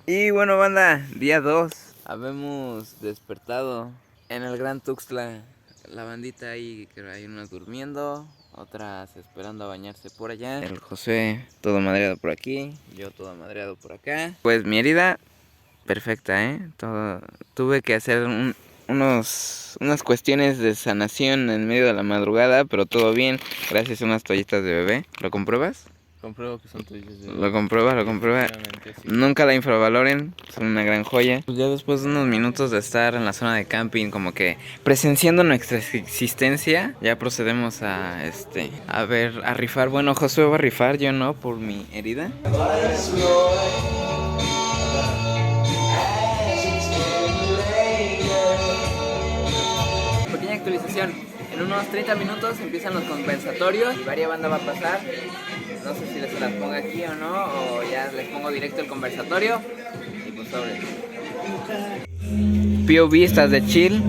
Y bueno, banda, día 2. Habemos despertado en el Gran Tuxtla. La bandita ahí, que hay unas durmiendo, otras esperando a bañarse por allá. El José todo madreado por aquí, yo todo madreado por acá. Pues mi herida, perfecta, tuve que hacer unas cuestiones de sanación en medio de la madrugada, pero todo bien, gracias a unas toallitas de bebé. ¿Lo compruebas? Compruebo que son tuyos. Lo comprueba. Sí. Nunca la infravaloren, son una gran joya. Pues ya después de unos minutos de estar en la zona de camping, como que presenciando nuestra existencia, ya procedemos a rifar. Bueno, Josué va a rifar, yo no, por mi herida. Pequeña actualización, en unos 30 minutos empiezan los compensatorios y varias banda va a pasar. No sé si les las pongo aquí o no, o ya les pongo directo el conversatorio. Y pues sobre. POV, estás de chill,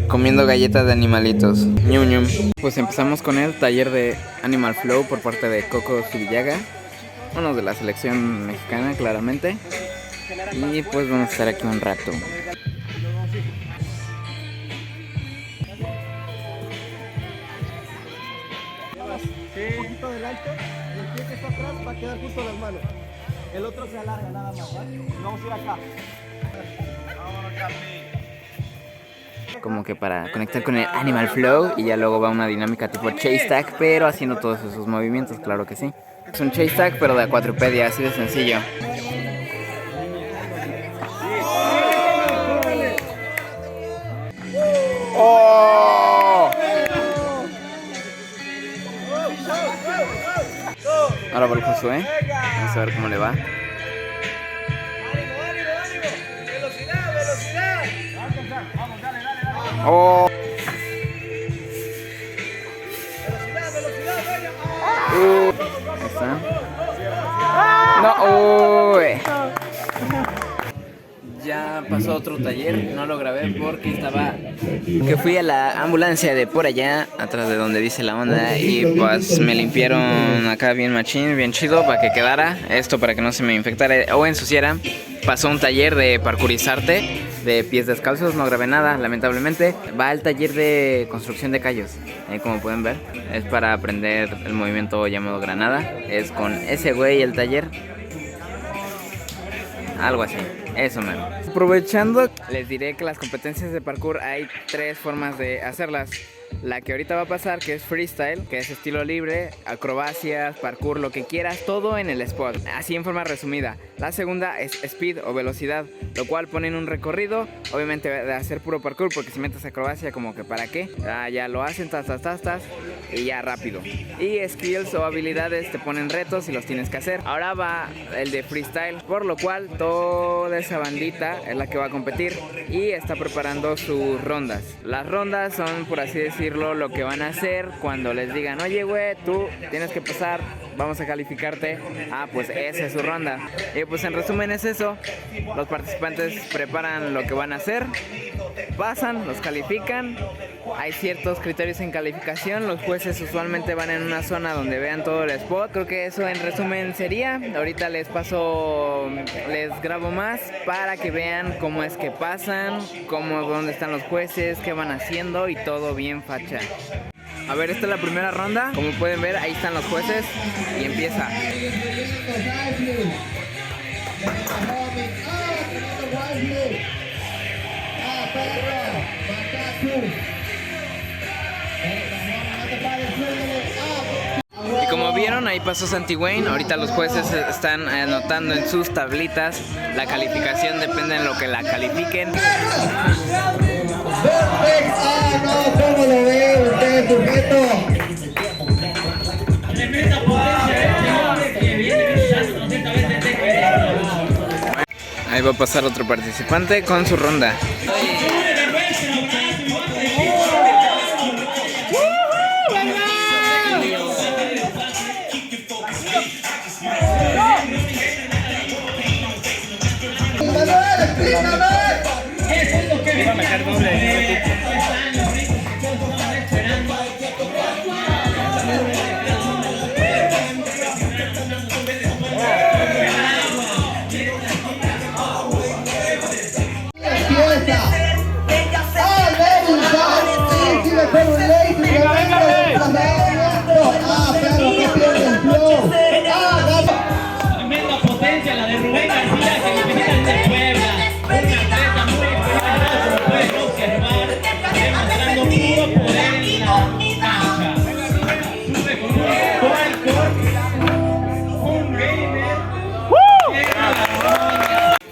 comiendo galletas de animalitos. Ñum ñum. Pues empezamos con el taller de Animal Flow por parte de Coco Zubillaga, uno de la selección mexicana, claramente. Y pues vamos a estar aquí un rato. Un poquito adelante, el pie que está atrás va a quedar justo a las manos. El otro se alarga nada más, ¿vale? Vamos a ir acá. Como que para conectar con el Animal Flow, y ya luego va una dinámica tipo chase tag, pero haciendo todos esos movimientos, claro que sí. Es un chase tag, pero de acuatropedia, así de sencillo. ¡Oh! Ahora va el Josué, vamos a ver cómo le va. ¡Oh! Ahí está. ¡No! ¡Uy! Ya pasó otro taller, no lo grabé porque fui a la ambulancia de por allá, atrás de donde dice la onda, y pues me limpiaron acá bien machín, bien chido, para que quedara esto, para que no se me infectara o ensuciara. Pasó un taller de parkourizarte de pies descalzos, no grabé nada, lamentablemente. Va al taller de construcción de callos, como pueden ver, es para aprender el movimiento llamado granada. Es con ese güey el taller, algo así. Eso, man. Aprovechando, les diré que las competencias de parkour hay 3 formas de hacerlas. La que ahorita va a pasar, que es freestyle, que es estilo libre, acrobacias, parkour, lo que quieras, todo en el spot, así en forma resumida. La segunda es speed o velocidad, lo cual ponen un recorrido, obviamente de hacer puro parkour, porque si metes acrobacia como que para qué, ya lo hacen, tas, y ya rápido. Y skills o habilidades te ponen retos y los tienes que hacer. Ahora va el de freestyle, por lo cual toda esa bandita es la que va a competir y está preparando sus rondas. Las rondas son, por así decirlo, lo que van a hacer cuando les digan: oye, güey, tú tienes que pasar, vamos a calificarte. Pues esa es su ronda. Y pues en resumen es eso. Los participantes preparan lo que van a hacer, pasan, los califican. Hay ciertos criterios en calificación. Los jueces usualmente van en una zona donde vean todo el spot. Creo que eso en resumen sería. Ahorita les grabo más para que vean cómo es que pasan, dónde están los jueces, qué van haciendo y todo bien facha. A ver, esta es la primera ronda. Como pueden ver, ahí están los jueces y empieza. Y como vieron, ahí pasó Santi Wayne. Ahorita los jueces están anotando en sus tablitas. La calificación depende de lo que la califiquen. No, ¿cómo lo ve usted, sujeto? Ahí va a pasar otro participante con su ronda. Iba a meter doble.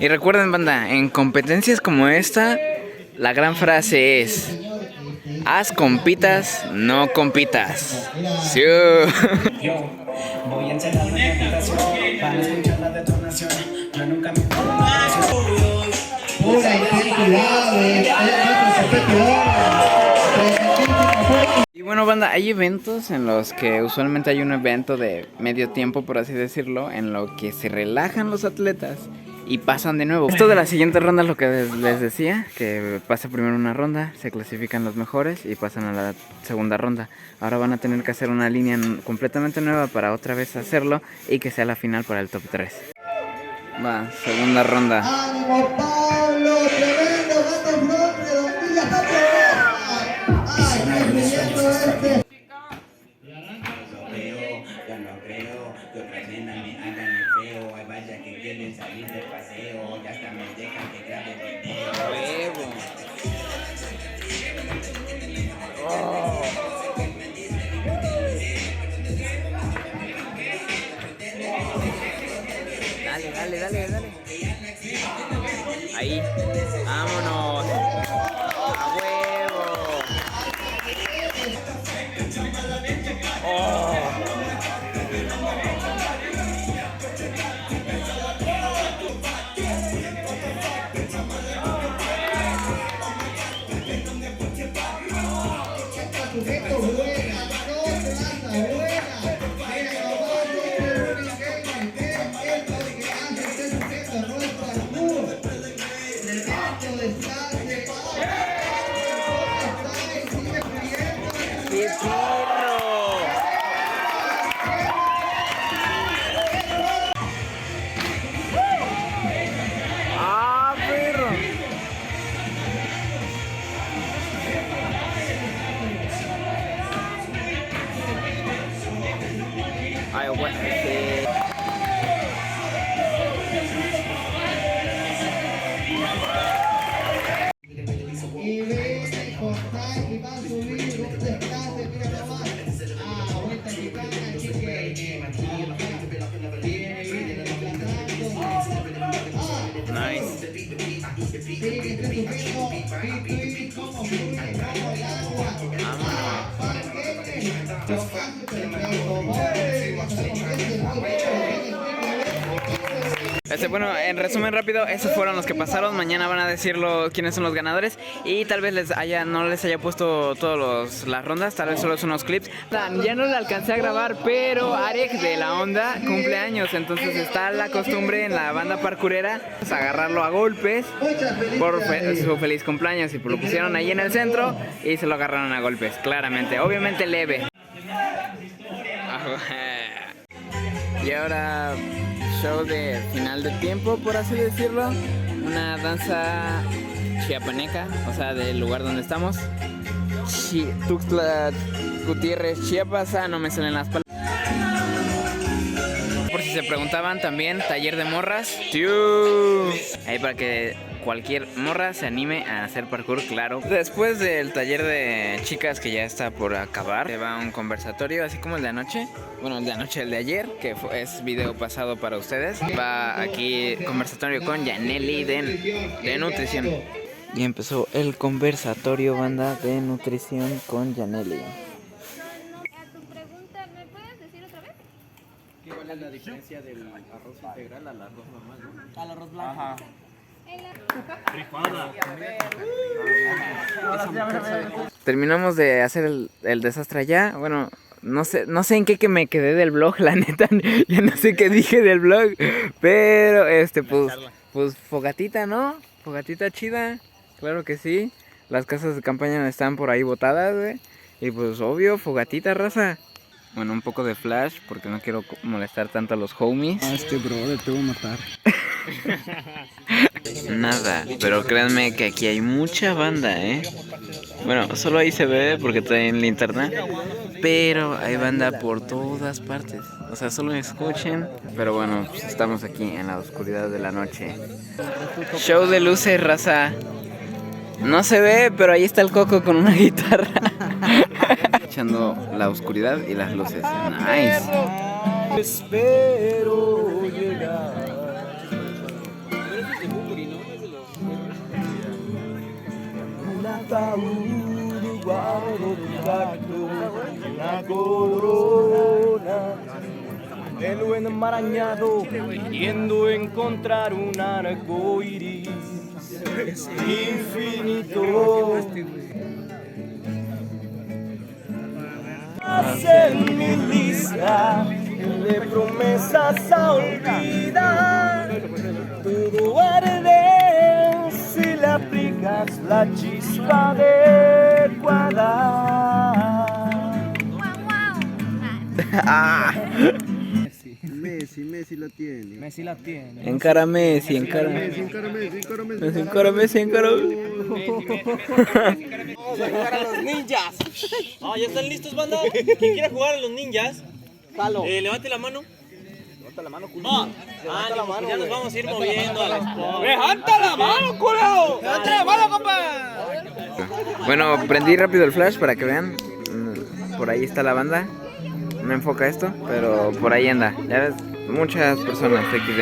Y recuerden, banda, en competencias como esta, la gran frase es: haz compitas, no compitas. Sí. Yo voy a encerrar mi reputación para escuchar la detonación. Yo nunca me Y bueno, banda, hay eventos en los que usualmente hay un evento de medio tiempo, por así decirlo, en lo que se relajan los atletas y pasan de nuevo. Esto de la siguiente ronda es lo que les decía, que pasa primero una ronda, se clasifican los mejores y pasan a la segunda ronda. Ahora van a tener que hacer una línea completamente nueva para otra vez hacerlo y que sea la final para el top 3. Va, segunda ronda. ¡Ánimo, Pablo! ¡Tremendo! ¡Gato Flor! ¡Redondilla! ¡Está probando! ¡Ay, qué brillento este! Yo no creo que otras nenas me hagan el feo. Hay varias que quieren salir de paseo. Ya hasta me dejan que grabe video. Dale. Ahí. Vámonos. A huevo. ¡Qué perro! ¡Ah, perro! Ay, bueno, Y viene José y va a subir un descanse, mira nomás. Ah, vuelta gitana, chique. Viene desplazando. nice. Sigue subiendo. Pipi, como fluye, como el agua. Paquete. Chocando, perfecto. Bueno, en resumen rápido, esos fueron los que pasaron. Mañana van a decirlo quiénes son los ganadores. Y tal vez no les haya puesto todas las rondas, tal vez solo son unos clips. Ya no le alcancé a grabar, pero Arek de la onda cumple años. Entonces está la costumbre en la banda parkourera agarrarlo a golpes por su feliz cumpleaños. Y lo pusieron ahí en el centro y se lo agarraron a golpes, claramente. Obviamente leve. Y ahora show de final de tiempo, por así decirlo. Una danza chiapaneca, o sea, del lugar donde estamos. Tuxtla Gutiérrez, Chiapas. No me salen las palabras. Por si se preguntaban, también taller de morras. Ahí para que cualquier morra se anime a hacer parkour, claro. Después del taller de chicas que ya está por acabar, se va un conversatorio, así como el de anoche. Bueno, el de anoche, el de ayer, que es video pasado para ustedes. Va aquí conversatorio con Yaneli de nutrición. Y empezó el conversatorio, banda, de nutrición con Yaneli. A tu pregunta, ¿me puedes decir otra vez? ¿Cuál es la diferencia del arroz integral al arroz normal, no? Al arroz blanco. Ajá. Terminamos de hacer el desastre allá. Bueno, no sé en qué que me quedé del vlog, la neta. Ya no sé qué dije del vlog. Pero pues fogatita, ¿no? Fogatita chida. Claro que sí. Las casas de campaña están por ahí botadas, güey. Y pues obvio, fogatita, raza. Bueno, un poco de flash porque no quiero molestar tanto a los homies. Este brother te voy a matar. Nada, pero créanme que aquí hay mucha banda, ¿eh? Bueno, solo ahí se ve porque está en linterna, pero hay banda por todas partes. O sea, solo escuchen. Pero bueno, pues estamos aquí en la oscuridad de la noche. Show de luces, raza. No se ve, pero ahí está el Coco con una guitarra. Echando la oscuridad y las luces. Nice. Espero llegar. ataúd guardo tu tacto, una corona, pelo enmarañado, yendo a encontrar un arco iris infinito. Hacen mi lista de promesas a olvidar. Todo arde si le aplicas la chispa adecuada. Messi la tiene. Messi la tiene. Encara Messi, encara. Encara Messi. Encara Messi, encara. Jugar a los ninjas. Ah, ¿ya están listos, banda? ¿Quién quiere jugar a los ninjas? Jalo. Levante la mano. Levanta la mano, culo. Levanta la mano, ya nos vamos a ir moviendo a las cosas. ¡Levanta la mano, culo! ¡Levanta la mano, compa! Bueno, prendí rápido el flash para que vean. Por ahí está la banda. No enfoca esto, pero por ahí anda. Ya ves, muchas personas XD.